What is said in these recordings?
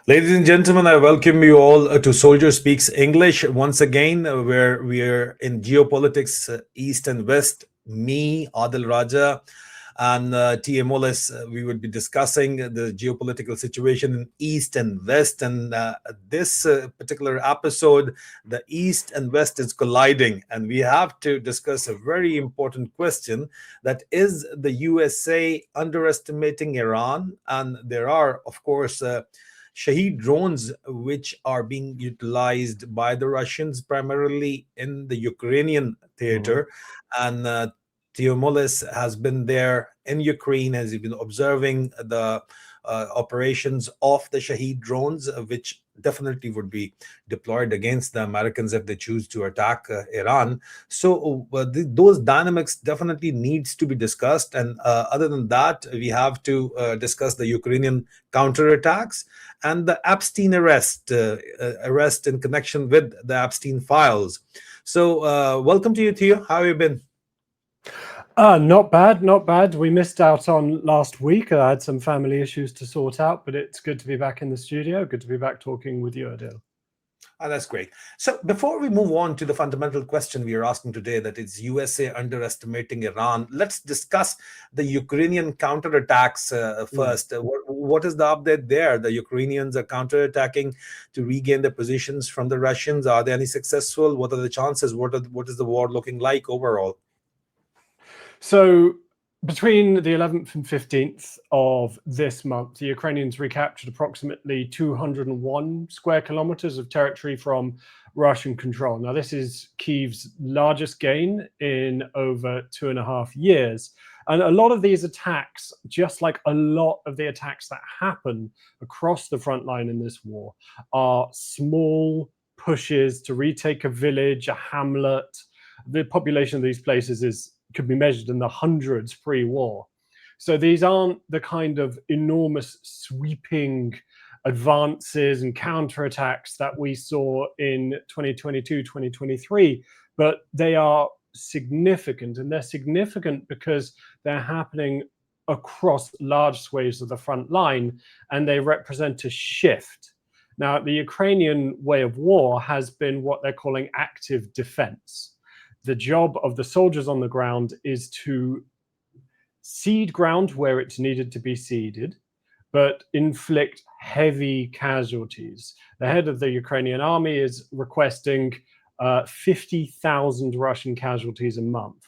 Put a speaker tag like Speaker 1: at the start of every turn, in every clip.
Speaker 1: Ladies and gentlemen, I welcome you all to Soldier Speaks English once again, where we are in geopolitics, East and West. Me, Adil Raja, and Theo Mullis, we would be discussing the geopolitical situation in East and West. And this particular episode, the East and West is colliding, and we have to discuss a very important question: that is the USA underestimating Iran? And there are, of course, Shaheed drones, which are being utilized by the Russians primarily in the Ukrainian
Speaker 2: Mhm.
Speaker 1: theater. And Theo Mullis has been there in Ukraine, has been observing the operations of the Shaheed drones, which definitely would be deployed against the Americans if they choose to attack Iran. So those dynamics definitely needs to be discussed. And other than that, we have to discuss the Ukrainian counterattacks and the Epstein arrest in connection with the Epstein files. So, welcome to you, Theo. How have you been?
Speaker 2: Not bad, not bad. We missed out on last week. I had some family issues to sort out, but it's good to be back in the studio. Good to be back talking with you, Adil.
Speaker 1: That's great. So, before we move on to the fundamental question we are asking today, that is USA underestimating Iran, let's discuss the Ukrainian counterattacks
Speaker 2: Mm.
Speaker 1: first. What is the update there? The Ukrainians are counterattacking to regain their positions from the Russians. Are they any successful? What are the chances? What is the war looking like overall?
Speaker 2: So, between the 11th and 15th of this month, the Ukrainians recaptured approximately 201 square kilometers of territory from Russian control. Now, this is Kyiv's largest gain in over 2.5 years. And a lot of these attacks, just like a lot of the attacks that happen across the front line in this war, are small pushes to retake a village, a hamlet. The population of these places could be measured in the hundreds pre-war. So these aren't the kind of enormous sweeping advances and counterattacks that we saw in 2022, 2023, but they are significant, and they're significant because they're happening across large swathes of the front line, and they represent a shift. Now, the Ukrainian way of war has been what they're calling active defense. The job of the soldiers on the ground is to cede ground where it's needed to be ceded, but inflict heavy casualties. The head of the Ukrainian army is requesting 50,000 Russian casualties a month.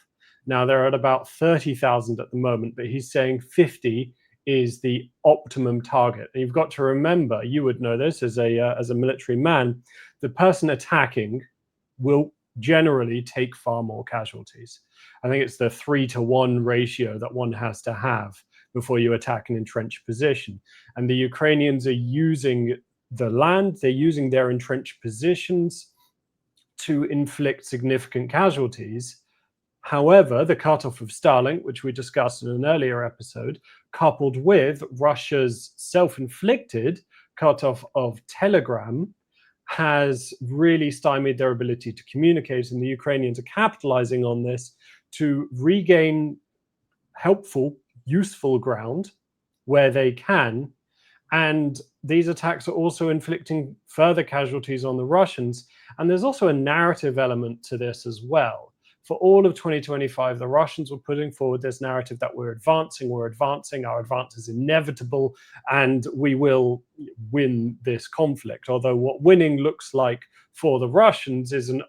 Speaker 2: Now, they're at about 30,000 at the moment, but he's saying 50 is the optimum target. And you've got to remember, you would know this as a military man, the person attacking will generally take far more casualties. I think it's the 3-to-1 ratio that one has to have before you attack an entrenched position. And the Ukrainians are using the land, they're using their entrenched positions to inflict significant casualties. However, the cutoff of Starlink, which we discussed in an earlier episode, coupled with Russia's self-inflicted cutoff of Telegram, has really stymied their ability to communicate, and the Ukrainians are capitalizing on this to regain helpful, useful ground where they can. And these attacks are also inflicting further casualties on the Russians. And there's also a narrative element to this as well. For all of 2025, the Russians were putting forward this narrative that we're advancing, our advance is inevitable, and we will win this conflict. Although what winning looks like for the Russians is an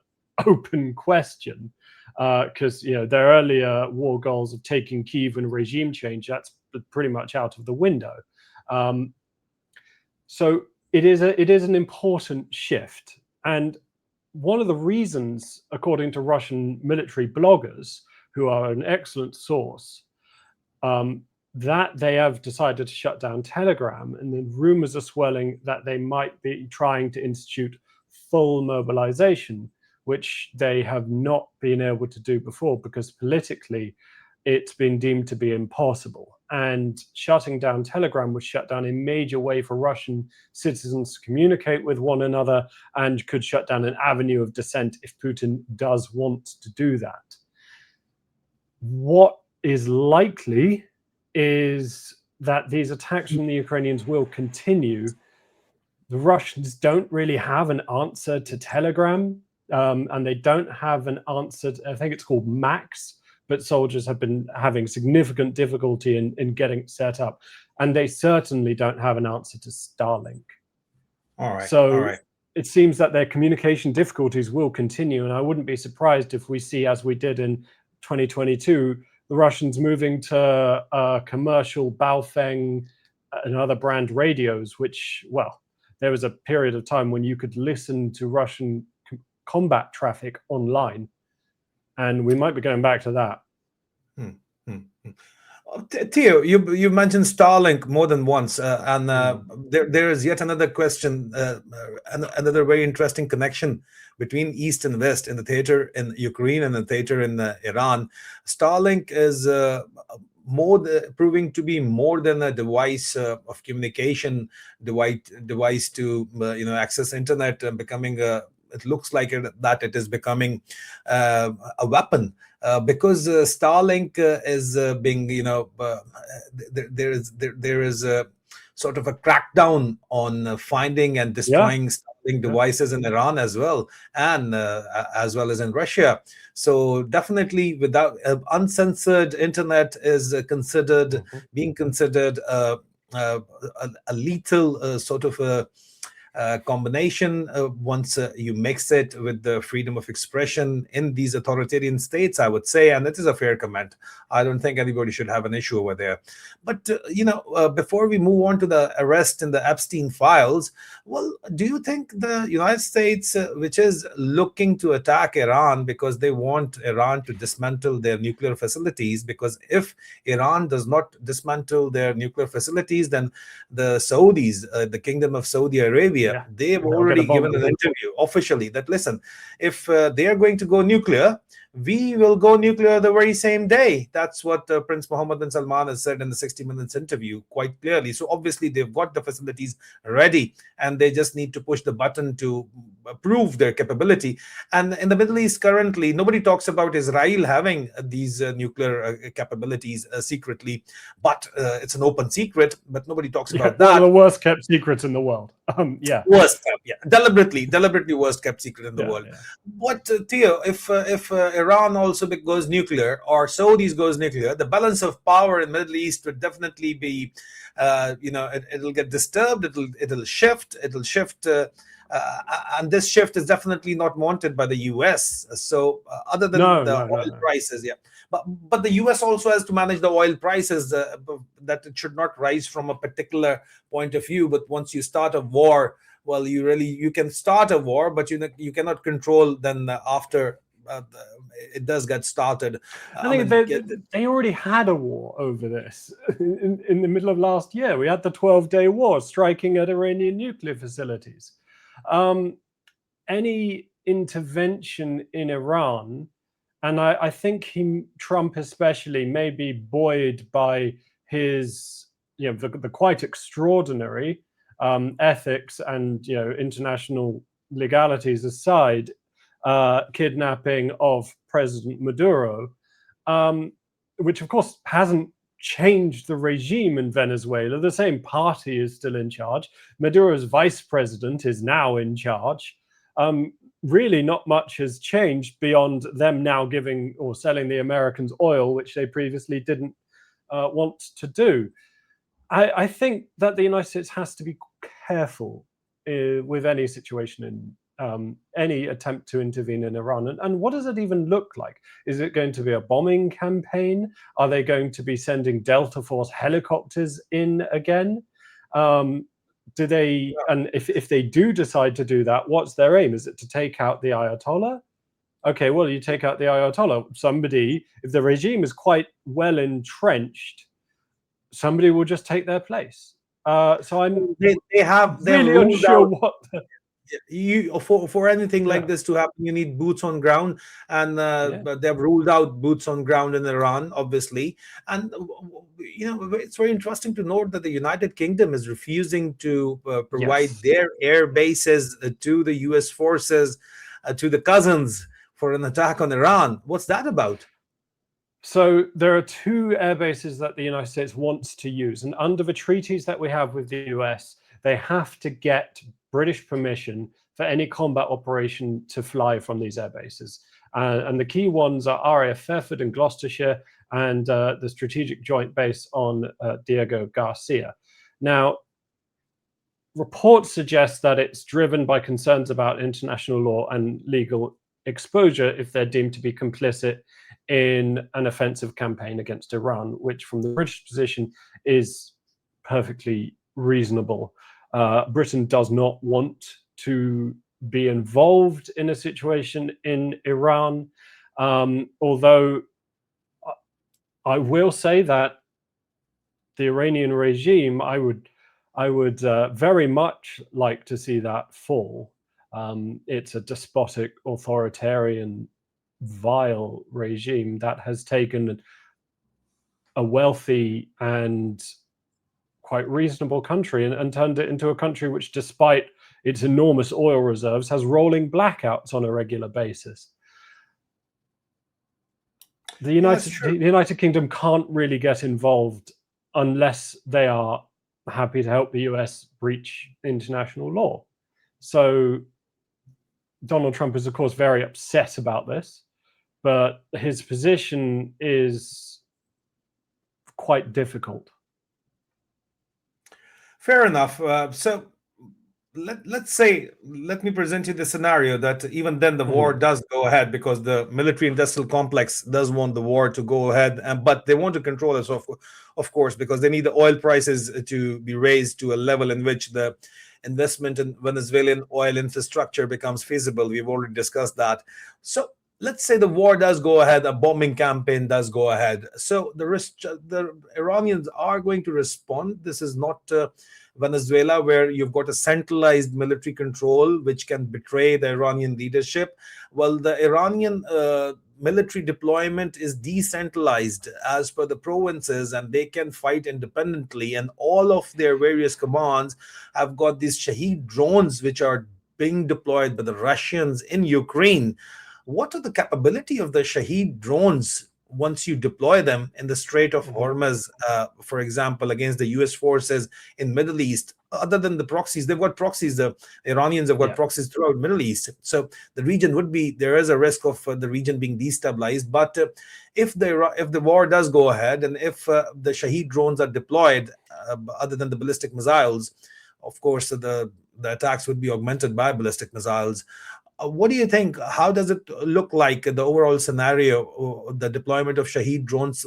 Speaker 2: open question, because their earlier war goals of taking Kyiv and regime change, that's pretty much out of the window. Um, so it is an important shift. And one of the reasons, according to Russian military bloggers, who are an excellent source, that they have decided to shut down Telegram, and the rumors are swelling that they might be trying to institute full mobilization, which they have not been able to do before because politically it's been deemed to be impossible. And shutting down Telegram would shut down a major way for Russian citizens to communicate with one another and could shut down an avenue of dissent if Putin does want to do that. What is likely is that these attacks from the Ukrainians will continue, the Russians don't really have an answer to Telegram, and they don't have an answer I think it's called Max, but soldiers have been having significant difficulty in getting it set up. And they certainly don't have an answer to Starlink.
Speaker 1: All right.
Speaker 2: So it seems that their communication difficulties will continue. And I wouldn't be surprised if we see, as we did in 2022, the Russians moving to commercial Baofeng and other brand radios, which, well, there was a period of time when you could listen to Russian combat traffic online. And we might be going back to that.
Speaker 1: Theo, you mentioned Starlink more than once, and there is yet another question, another very interesting connection between East and West in the theater in Ukraine and the theater in Iran. Starlink is proving to be more than a device of communication, device to access internet, and becoming it looks like that it is becoming a weapon. Because Starlink is being, there is a sort of a crackdown on finding and destroying Starlink devices in Iran as well, and as well as in Russia. So definitely, without uncensored internet is being considered a lethal sort of a combination once you mix it with the freedom of expression in these authoritarian states, I would say, and it is a fair comment. I don't think anybody should have an issue over there. But before we move on to the arrest in the Epstein files, well, do you think the United States, which is looking to attack Iran because they want Iran to dismantle their nuclear facilities, because if Iran does not dismantle their nuclear facilities, then the Saudis, the Kingdom of Saudi Arabia, they've already given an interview officially that, listen, if they are going to go nuclear, we will go nuclear the very same day. That's what Prince Mohammed bin Salman has said in the 60 Minutes interview quite clearly. So obviously they've got the facilities ready, and they just need to push the button to prove their capability. And in the Middle East currently, nobody talks about Israel having these nuclear capabilities secretly, but it's an open secret, but nobody talks about that.
Speaker 2: One of the worst kept secrets in the world.
Speaker 1: Worst kept, deliberately worst kept secret in the world. But Theo, if Iran also goes nuclear or Saudis goes nuclear, the balance of power in the Middle East would definitely be, it'll get disturbed. It'll shift. And this shift is definitely not wanted by the US. So other than oil prices, but the US also has to manage the oil prices, that it should not rise from a particular point of view. But once you start a war, well, you can start a war, but you cannot control then after it does get started.
Speaker 2: I think they already had a war over this in the middle of last year. We had the 12-day war striking at Iranian nuclear facilities. Any intervention in Iran, and I think Trump especially may be buoyed by his, the quite extraordinary ethics and international legalities aside, kidnapping of President Maduro, which of course hasn't changed the regime in Venezuela. The same party is still in charge. Maduro's vice president is now in charge. Really not much has changed beyond them now giving or selling the Americans oil, which they previously didn't want to do. I think that the United States has to be careful with any situation in any attempt to intervene in Iran. And what does it even look like? Is it going to be a bombing campaign? Are they going to be sending Delta Force helicopters in again? Do they, and if they do decide to do that, what's their aim? Is it to take out the Ayatollah? Okay, well, you take out the Ayatollah. If the regime is quite well entrenched, somebody will just take their place. So I'm
Speaker 1: they have
Speaker 2: really unsure what
Speaker 1: for anything like this to happen, you need boots on ground, and they've ruled out boots on ground in Iran, obviously. And it's very interesting to note that the United Kingdom is refusing to provide their air bases to the US forces, to the cousins, for an attack on Iran. What's that about?
Speaker 2: So there are two air bases that the United States wants to use, and under the treaties that we have with the US, they have to get British permission for any combat operation to fly from these air bases. And the key ones are RAF Fairford in Gloucestershire and the Strategic Joint Base on Diego Garcia. Now, reports suggest that it's driven by concerns about international law and legal exposure if they're deemed to be complicit in an offensive campaign against Iran, which from the British position is perfectly reasonable. Britain does not want to be involved in a situation in Iran, although I will say that the Iranian regime, I would very much like to see that fall. It's a despotic, authoritarian, vile regime that has taken a wealthy and quite reasonable country and turned it into a country which, despite its enormous oil reserves, has rolling blackouts on a regular basis. The United Kingdom can't really get involved unless they are happy to help the US breach international law. So Donald Trump is, of course, very upset about this, but his position is quite difficult.
Speaker 1: Fair enough. So let me present you the scenario that even then the war does go ahead, because the military industrial complex does want the war to go ahead, but they want to control it, of course, because they need the oil prices to be raised to a level in which the investment in Venezuelan oil infrastructure becomes feasible. We've already discussed that. So let's say the war does go ahead, a bombing campaign does go ahead. So the Iranians are going to respond. This is not Venezuela, where you've got a centralized military control which can betray the Iranian leadership. Well, the Iranian military deployment is decentralized as per the provinces, and they can fight independently. And all of their various commands have got these Shaheed drones which are being deployed by the Russians in Ukraine. What are the capability of the Shaheed drones once you deploy them in the Strait of Hormuz, for example, against the US forces in Middle East? Other than the proxies, they've got proxies. The Iranians have got proxies throughout Middle East. So the region there is a risk of the region being destabilized. But if the war does go ahead, and if the Shaheed drones are deployed, other than the ballistic missiles, of course, the attacks would be augmented by ballistic missiles. What do you think? How does it look like, the overall scenario, the deployment of Shaheed drones,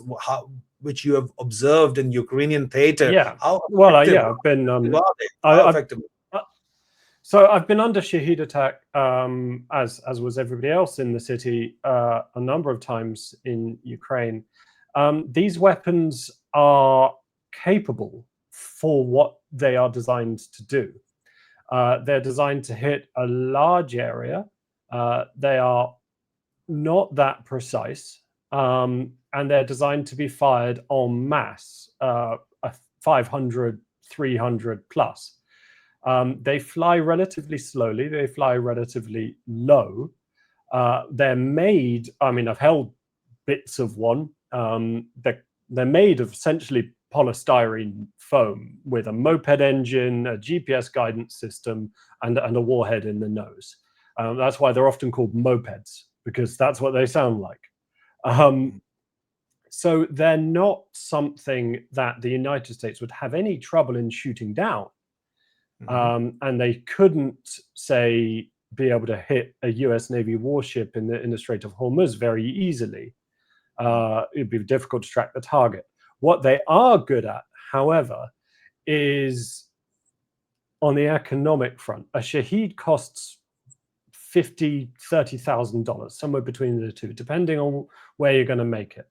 Speaker 1: which you have observed in Ukrainian theater?
Speaker 2: Yeah.
Speaker 1: How
Speaker 2: I've been.
Speaker 1: effective?
Speaker 2: So I've been under Shaheed attack, as was everybody else in the city, a number of times in Ukraine. These weapons are capable for what they are designed to do. They're designed to hit a large area. They are not that precise, and they're designed to be fired en masse, 500, 300 plus. They fly relatively slowly. They fly relatively low. They're made, I've held bits of one. They're made of essentially polystyrene foam with a moped engine, a GPS guidance system, and a warhead in the nose. That's why they're often called mopeds, because that's what they sound like. So they're not something that the United States would have any trouble in shooting down. And they couldn't, say, be able to hit a US Navy warship in the Strait of Hormuz very easily. It'd be difficult to track the target. What they are good at, however, is on the economic front. A Shaheed costs $50,000, $30,000, somewhere between the two, depending on where you're going to make it.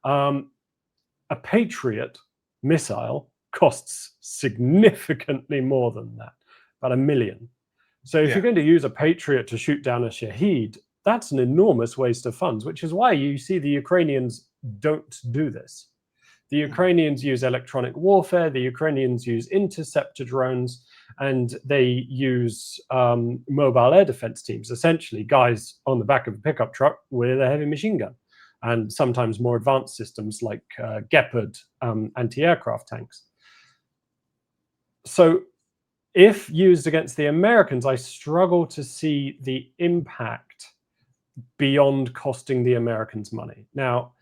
Speaker 2: A Patriot missile costs significantly more than that, about $1 million. So if you're going to use a Patriot to shoot down a Shaheed, that's an enormous waste of funds, which is why you see the Ukrainians don't do this. The Ukrainians use electronic warfare, the Ukrainians use interceptor drones, and they use mobile air defense teams, essentially guys on the back of a pickup truck with a heavy machine gun, and sometimes more advanced systems like Gepard anti-aircraft tanks. So if used against the Americans, I struggle to see the impact beyond costing the Americans money. Now,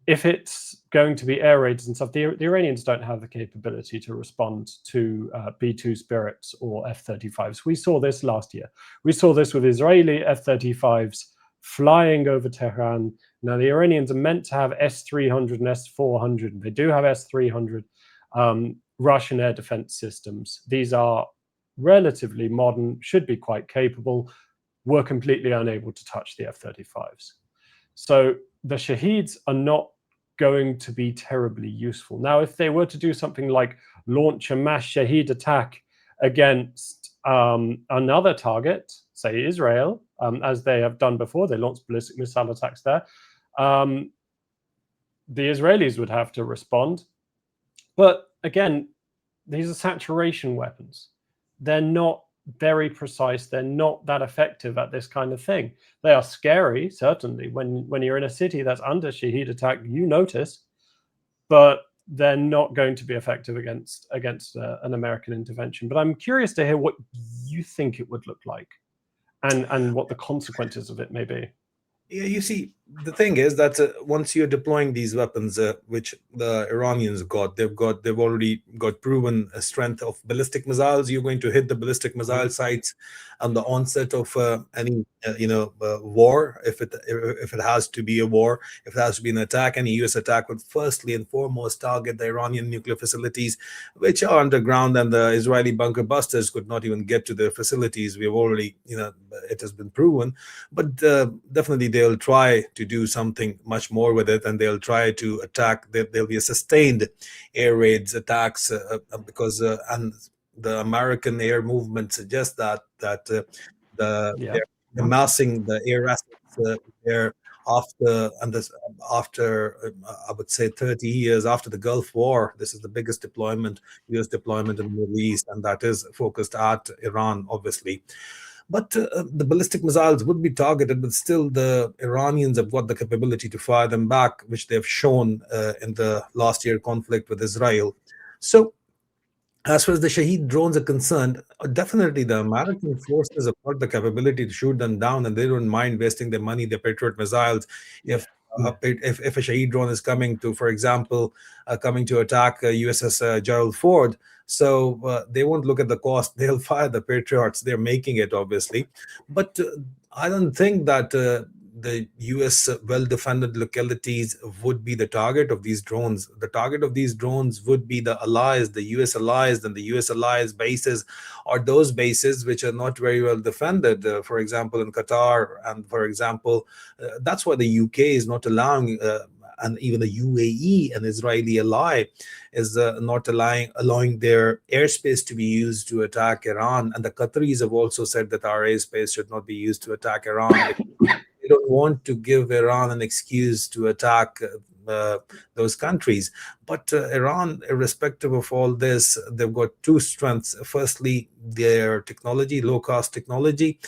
Speaker 2: if it's going to be air raids and stuff, the Iranians don't have the capability to respond to B-2 Spirits or F-35s. We saw this last year. We saw this with Israeli F-35s flying over Tehran. Now, the Iranians are meant to have S-300 and S-400. They do have S-300 Russian air defense systems. These are relatively modern, should be quite capable, were completely unable to touch the F-35s. So the Shaheeds are not going to be terribly useful. Now, if they were to do something like launch a mass Shaheed attack against another target, say Israel, as they have done before, they launched ballistic missile attacks there, the Israelis would have to respond. But again, these are saturation weapons. They're not very precise. They're not that effective at this kind of thing. They are scary, certainly. When you're in a city that's under Shaheed attack, you notice, but they're not going to be effective against an American intervention. But I'm curious to hear what you think it would look like, and what the consequences of it may be.
Speaker 1: Yeah, you see, the thing is that once you're deploying these weapons, which the Iranians got, they've already got proven strength of ballistic missiles. You're going to hit the ballistic missile sites on the onset of any war, if it has to be a war, if it has to be an attack. Any U.S. attack would firstly and foremost target the Iranian nuclear facilities, which are underground, and the Israeli bunker busters could not even get to their facilities. We've already, it has been proven, but definitely they'll try to do something much more with it, and they'll try to attack. There'll be a sustained air raids attacks because and the American air movement suggests that they're amassing the air assets there after I would say 30 years after the Gulf War. This is the biggest deployment, U.S. deployment in the Middle East, and that is focused at Iran, obviously. But the ballistic missiles would be targeted, but still the Iranians have got the capability to fire them back, which they've shown in the last year conflict with Israel. So as far as the Shaheed drones are concerned, definitely the American forces have got the capability to shoot them down, and they don't mind wasting their money, their Patriot missiles. If a Shaheed drone is coming to, for example, coming to attack USS Gerald Ford, so they won't look at the cost. They'll fire the Patriots. They're making it, obviously. But I don't think that the U.S. well-defended localities would be the target of these drones. The target of these drones would be the allies, the U.S. allies, and the U.S. allies bases, or those bases which are not very well defended. For example, in Qatar, and for example, that's why the U.K. is not allowing. And even the UAE, an Israeli ally, is not allowing their airspace to be used to attack Iran. And the Qataris have also said that our airspace should not be used to attack Iran. They don't want to give Iran an excuse to attack those countries. But Iran, irrespective of all this, they've got two strengths. Firstly, their technology, low-cost technology,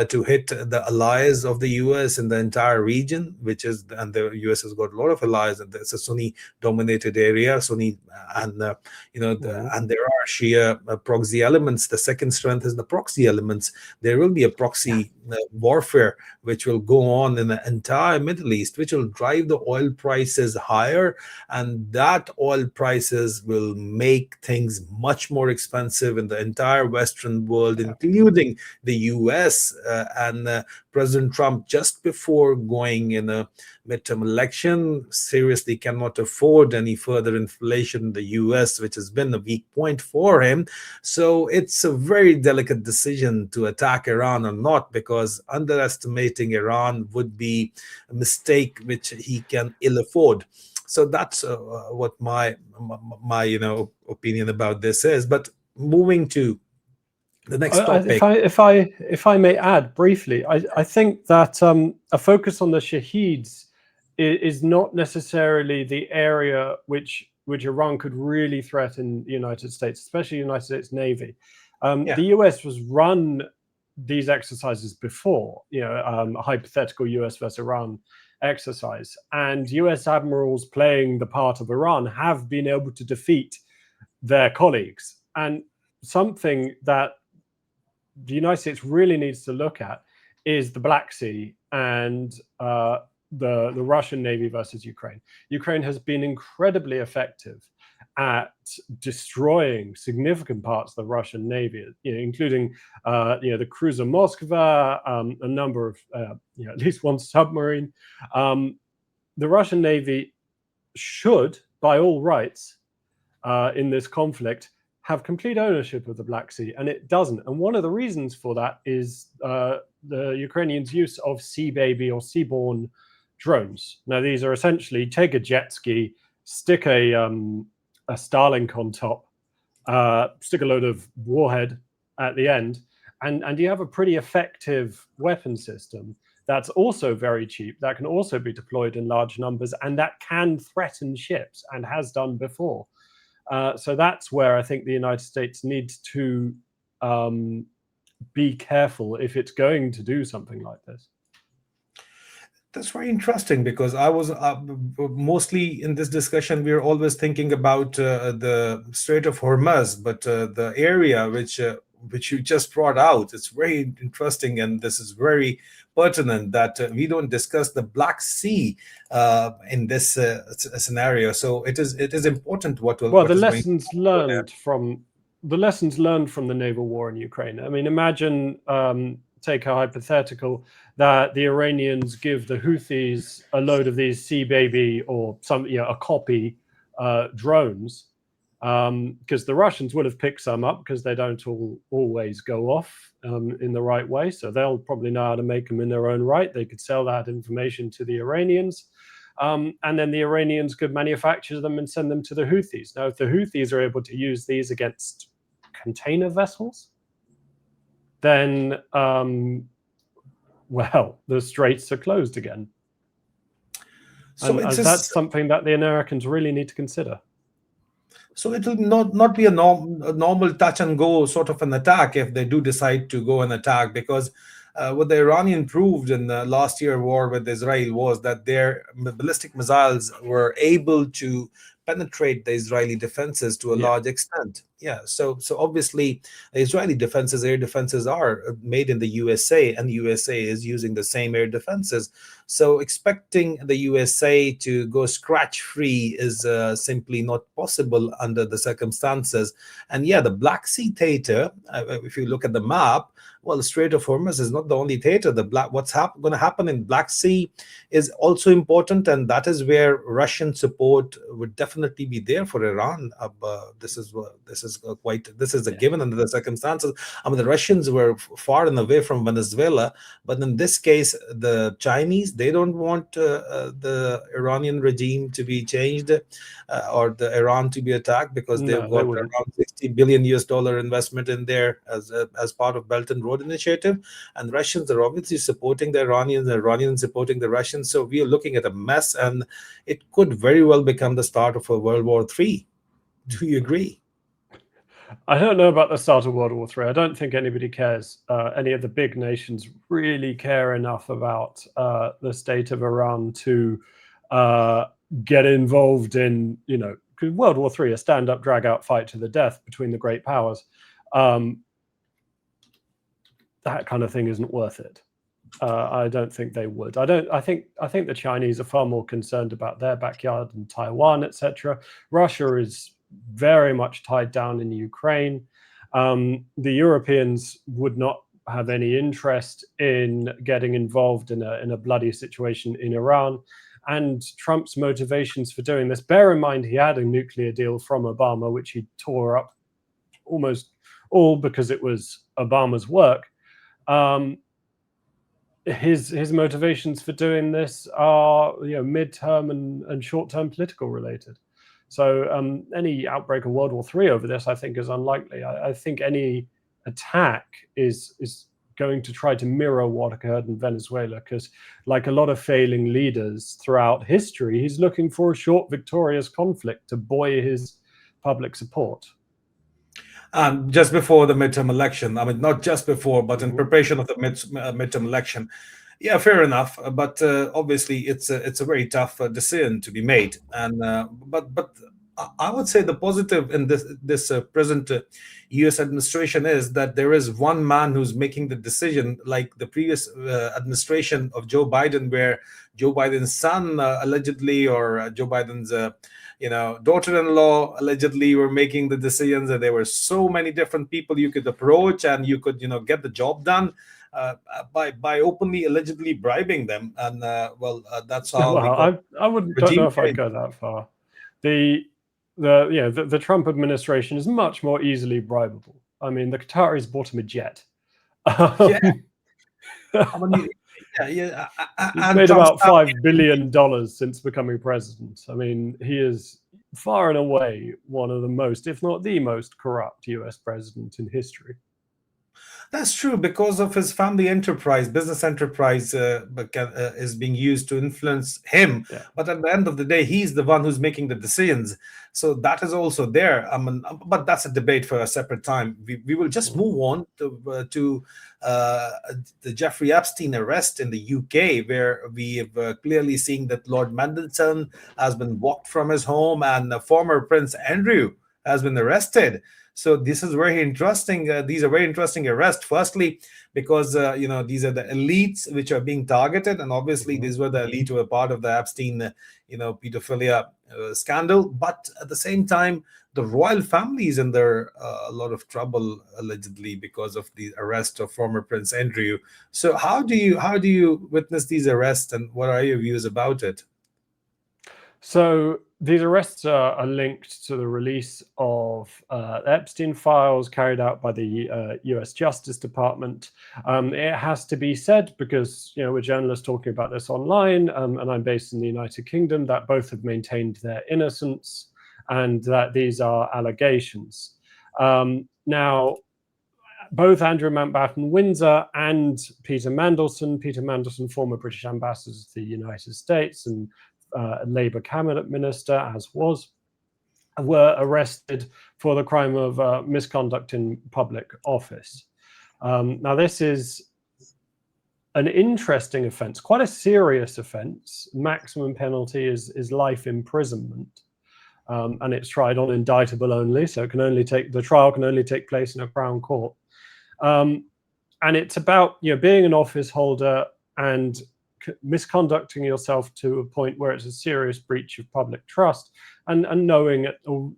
Speaker 1: to hit the allies of the U.S. in the entire region, and the U.S. has got a lot of allies, and it's a Sunni-dominated area, Sunni, and and there are Shia proxy elements. The second strength is the proxy elements. There will be a proxy warfare which will go on in the entire Middle East, which will drive the oil prices higher, and that oil prices will make things much more expensive in the entire Western world, including the US. And President Trump, just before going in a midterm election, seriously cannot afford any further inflation in the US, which has been a weak point for him. So it's a very delicate decision to attack Iran or not, because underestimating Iran would be a mistake which he can ill afford. So that's what my opinion about this is. But moving to the next topic.
Speaker 2: If I may add briefly, I think that a focus on the Shaheeds is not necessarily the area which Iran could really threaten the United States, especially the United States Navy. The US has run these exercises before, a hypothetical US versus Iran exercise, and US admirals playing the part of Iran have been able to defeat their colleagues. And something that the United States really needs to look at is the Black Sea and the Russian Navy versus Ukraine. Ukraine has been incredibly effective at destroying significant parts of the Russian Navy, including the cruiser Moskva, a number of at least one submarine. The Russian Navy should, by all rights, in this conflict, have complete ownership of the Black Sea, and it doesn't. And one of the reasons for that is the Ukrainians' use of sea baby or seaborne drones. Now, these are essentially take a jet ski, stick a Starlink on top, stick a load of warhead at the end, and you have a pretty effective weapon system that's also very cheap, that can also be deployed in large numbers, and that can threaten ships and has done before. So that's where I think the United States needs to be careful if it's going to do something like this.
Speaker 1: That's very interesting, because I was mostly in this discussion, we are always thinking about the Strait of Hormuz, but the area which you just brought out, it's very interesting, and this is very pertinent that we don't discuss the Black Sea in this scenario. So it is important what
Speaker 2: the lessons learned from the naval war in Ukraine. I mean, imagine take a hypothetical that the Iranians give the Houthis a load of these Sea Baby or a copy drones, because the Russians would have picked some up, because they don't always go off in the right way. So they'll probably know how to make them in their own right. They could sell that information to the Iranians. And then the Iranians could manufacture them and send them to the Houthis. Now, if the Houthis are able to use these against container vessels, then, the straits are closed again. So and that's something that the Americans really need to consider.
Speaker 1: So it will not be a normal touch and go sort of an attack if they do decide to go and attack, because what the Iranian proved in the last year war with Israel was that their ballistic missiles were able to penetrate the Israeli defenses to a large extent. Yeah, so obviously the Israeli defenses, air defenses, are made in the USA, and the USA is using the same air defenses. So expecting the USA to go scratch-free is simply not possible under the circumstances. And yeah, the Black Sea theater, if you look at the map, well, the Strait of Hormuz is not the only theater. What's going to happen in Black Sea is also important, and that is where Russian support would definitely be there for Iran. This is a given under the circumstances. I mean, the Russians were far and away from Venezuela, but in this case, the Chinese, they don't want the Iranian regime to be changed or the Iran to be attacked, because they've got around $60 billion investment in there as part of Belt and Road Initiative, and Russians are obviously supporting the Iranians supporting the Russians. So we are looking at a mess, and it could very well become the start of a World War III. Do you agree?
Speaker 2: I don't know about the start of World War III. I don't think anybody cares. Any of the big nations really care enough about the state of Iran to get involved in, because World War III, a stand-up, drag-out fight to the death between the great powers. That kind of thing isn't worth it. I don't think they would. I think the Chinese are far more concerned about their backyard and Taiwan, etc. Russia is very much tied down in Ukraine. The Europeans would not have any interest in getting involved in a bloody situation in Iran. And Trump's motivations for doing this, bear in mind he had a nuclear deal from Obama, which he tore up almost all because it was Obama's work. His motivations for doing this are midterm and short-term political related. So any outbreak of World War III over this, I think, is unlikely. I think any attack is going to try to mirror what occurred in Venezuela, because like a lot of failing leaders throughout history, he's looking for a short, victorious conflict to buoy his public support.
Speaker 1: Just before the midterm election, I mean, not just before, but in preparation of the midterm election. Yeah, fair enough. But obviously, it's a very tough decision to be made. And but I would say the positive in this present U.S. administration is that there is one man who's making the decision, like the previous administration of Joe Biden, where Joe Biden's son allegedly, or Joe Biden's daughter-in-law allegedly were making the decisions, and there were so many different people you could approach, and you could get the job done by openly allegedly bribing them, and that's how we got
Speaker 2: Well, I don't
Speaker 1: regime
Speaker 2: know if I'd
Speaker 1: change.
Speaker 2: go that far. The Trump administration is much more easily bribable. I mean, the Qataris bought him a jet.
Speaker 1: Yeah, I mean, yeah.
Speaker 2: He's
Speaker 1: And
Speaker 2: made
Speaker 1: Trump's
Speaker 2: about $5 billion since becoming president. I mean, he is far and away one of the most, if not the most corrupt US president in history.
Speaker 1: That's true, because of his family enterprise, business enterprise, is being used to influence him.
Speaker 2: Yeah.
Speaker 1: But at the end of the day, he's the one who's making the decisions. So that is also there. I mean, but that's a debate for a separate time. We will just move on to the Jeffrey Epstein arrest in the UK, where we have clearly seen that Lord Mendelssohn has been walked from his home, and former Prince Andrew has been arrested. So this is very interesting. These are very interesting arrests. Firstly, because these are the elites which are being targeted, and obviously these were the elite who were part of the Epstein, pedophilia scandal. But at the same time, the royal family is under a lot of trouble allegedly because of the arrest of former Prince Andrew. So how do you witness these arrests, and what are your views about it?
Speaker 2: So these arrests are linked to the release of Epstein files carried out by the US Justice Department. It has to be said, because we're journalists talking about this online, and I'm based in the United Kingdom, that both have maintained their innocence and that these are allegations. Now, both Andrew Mountbatten Windsor and Peter Mandelson, former British ambassador to the United States and Labour cabinet minister, were arrested for the crime of misconduct in public office. Now, this is an interesting offence, quite a serious offence. Maximum penalty is life imprisonment, and it's tried on indictable only, so the trial can only take place in a Crown Court. And it's about being an office holder and misconducting yourself to a point where it's a serious breach of public trust, and knowing it, or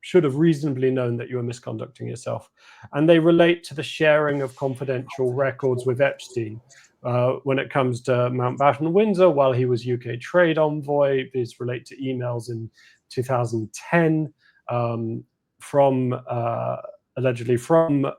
Speaker 2: should have reasonably known that you were misconducting yourself. And they relate to the sharing of confidential records with Epstein. When it comes to Mountbatten Windsor, while he was UK trade envoy, these relate to emails in 2010 allegedly from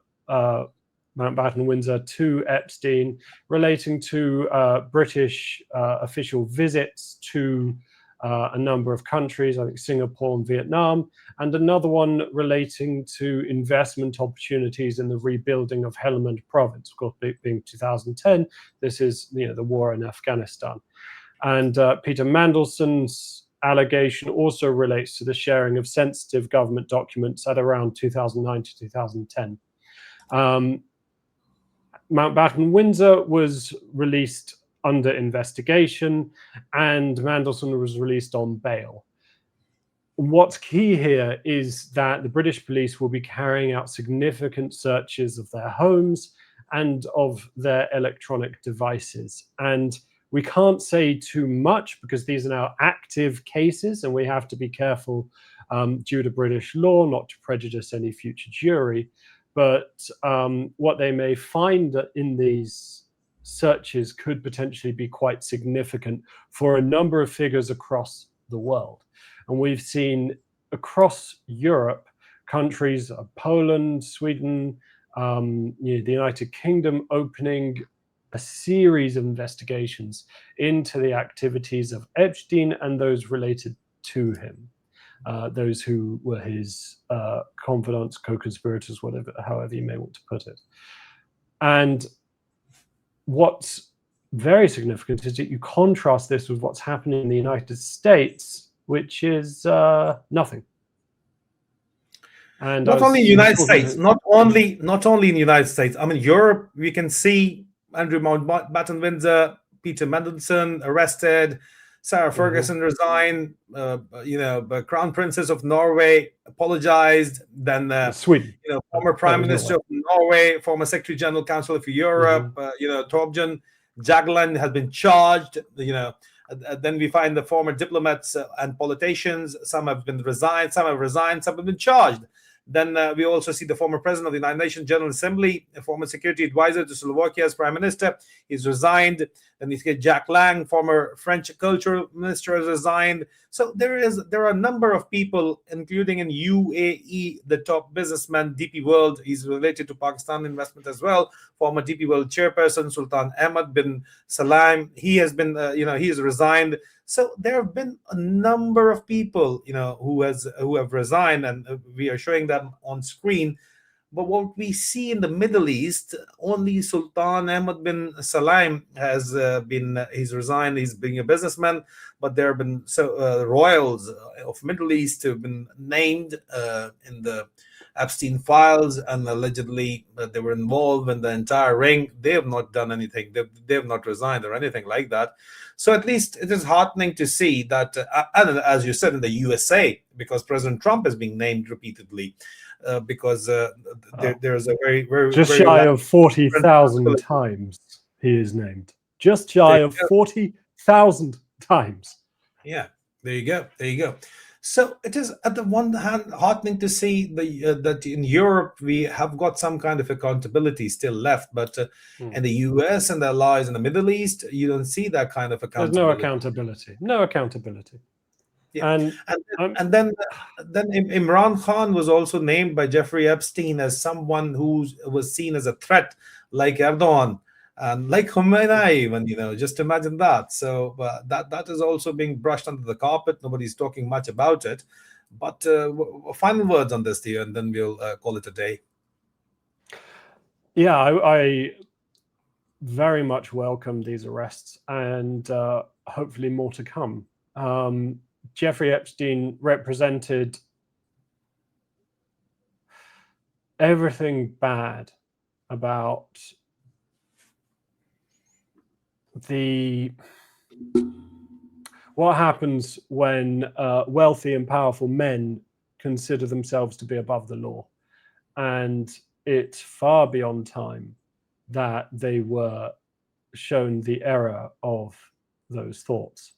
Speaker 2: Mountbatten Windsor to Epstein, relating to British official visits to a number of countries, I think Singapore and Vietnam, and another one relating to investment opportunities in the rebuilding of Helmand province, of course, being 2010. This is the war in Afghanistan. And Peter Mandelson's allegation also relates to the sharing of sensitive government documents at around 2009 to 2010. Mountbatten Windsor was released under investigation, and Mandelson was released on bail. What's key here is that the British police will be carrying out significant searches of their homes and of their electronic devices. And we can't say too much because these are now active cases, and we have to be careful due to British law not to prejudice any future jury. But what they may find in these searches could potentially be quite significant for a number of figures across the world. And we've seen across Europe, countries of Poland, Sweden, the United Kingdom opening a series of investigations into the activities of Epstein and those related to him. Those who were his confidants, co-conspirators, however you may want to put it. And what's very significant is that you contrast this with what's happening in the United States, which is nothing. And
Speaker 1: not only in the United States, not only in the United States. I mean, Europe, we can see Andrew Mountbatten Windsor, Peter Mandelson arrested. Sarah Ferguson resigned. Crown Princess of Norway apologized. Then,
Speaker 2: Sweden.
Speaker 1: Former Prime Minister of Norway, former Secretary General Council of Europe, Torbjørn Jagland has been charged. Then we find the former diplomats and politicians. Some have been resigned. Some have resigned. Some have been charged. Then we also see the former president of the United Nations General Assembly, a former security advisor to Slovakia's prime minister. He's resigned. Then we get Jack Lang, former French cultural minister, has resigned. So there are a number of people, including in UAE, the top businessman, DP World. He's related to Pakistan investment as well. Former DP World chairperson Sultan Ahmad bin Salam. He has been, he has resigned. So there have been a number of people, who have resigned, and we are showing them on screen. But what we see in the Middle East, only Sultan Ahmad bin Salam he's resigned. He's being a businessman, but there have been royals of Middle East who have been named in the Epstein files, and allegedly they were involved in the entire ring. They have not done anything. They have not resigned or anything like that. So at least it is heartening to see that, and as you said, in the USA, because President Trump is being named repeatedly, because there's a very, very
Speaker 2: just
Speaker 1: very
Speaker 2: shy of 40,000 times he is named. Just shy of 40,000 times.
Speaker 1: Yeah, there you go. There you go. So it is, at the one hand, heartening to see that in Europe we have got some kind of accountability still left, but in the US and the allies in the Middle East, you don't see that kind of accountability.
Speaker 2: There's no accountability. No accountability.
Speaker 1: Yeah. And then Imran Khan was also named by Jeffrey Epstein as someone who was seen as a threat, like Erdogan and like Khomeini, even, just imagine that. So that is also being brushed under the carpet. Nobody's talking much about it. But final words on this, Theo, and then we'll call it a day.
Speaker 2: Yeah, I very much welcome these arrests, and hopefully more to come. Jeffrey Epstein represented everything bad about what happens when wealthy and powerful men consider themselves to be above the law. And it's far beyond time that they were shown the error of those thoughts.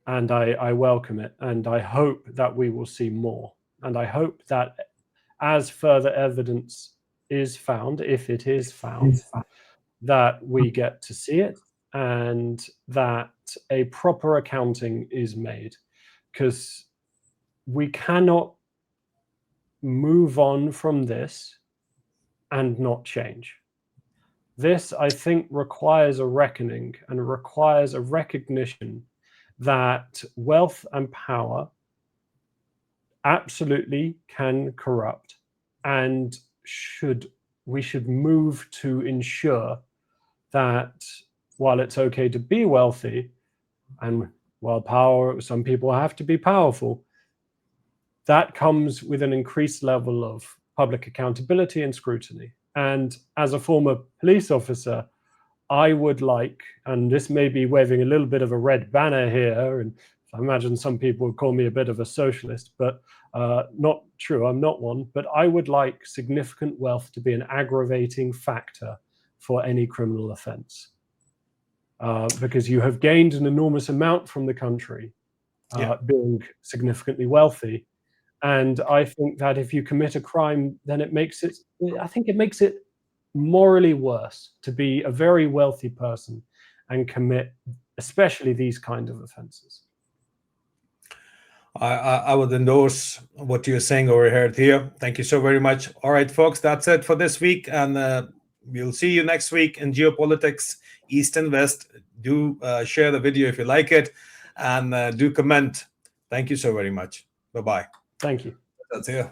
Speaker 2: And I welcome it, and I hope that we will see more. And I hope that as further evidence is found, if it is found, that we get to see it, and that a proper accounting is made, because we cannot move on from this and not change. This, I think, requires a reckoning and requires a recognition that wealth and power absolutely can corrupt, and we should move to ensure that while it's okay to be wealthy, and while some people have to be powerful, that comes with an increased level of public accountability and scrutiny. And as a former police officer, I would like, and this may be waving a little bit of a red banner here, and I imagine some people would call me a bit of a socialist, but not true, I'm not one, but I would like significant wealth to be an aggravating factor for any criminal offense. Because you have gained an enormous amount from the country, being significantly wealthy. And I think that if you commit a crime, then it makes it morally worse to be a very wealthy person and commit especially these kind of offenses.
Speaker 1: I would endorse what you're saying over here, Theo. Thank you so very much. All right, folks, that's it for this week, and we'll see you next week in Geopolitics, East and West. Do share the video if you like it, and do comment. Thank you so very much. Bye-bye.
Speaker 2: Thank you.
Speaker 1: That's it.